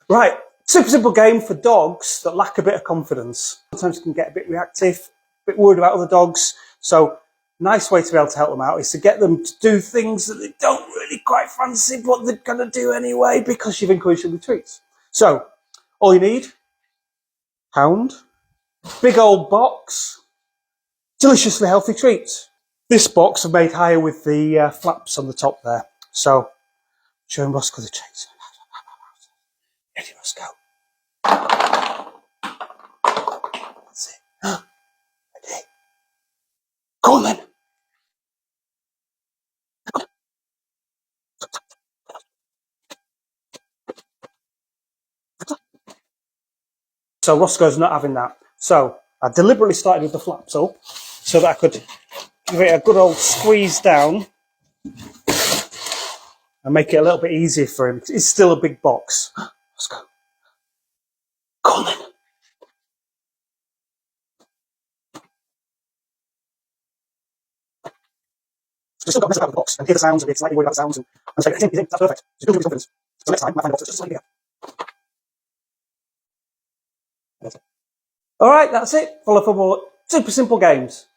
Right, super simple game for dogs that lack a bit of confidence. Sometimes you can get a bit reactive, a bit worried about other dogs. So, nice way to be able to help them out is to get them to do things that they don't really quite fancy, but they're going to do anyway because you've encouraged them with treats. So, all you need, pound, big old box, deliciously healthy treats. This box I've made higher with the flaps on the top there. So, showing Roscoe the treats. Ready, Roscoe? That's it. Ready? Go on then. So Roscoe's not having that. So I deliberately started with the flaps up so that I could give it a good old squeeze down and make it a little bit easier for him. It's still a big box. Roscoe. Go on then. So still got to mess about with the box and hear the sounds and be slightly worried about the sounds and say, you think, that's perfect. So build your confidence. So next time, I find a box that's just slightly bigger. All right, that's it. Follow football. Super simple games.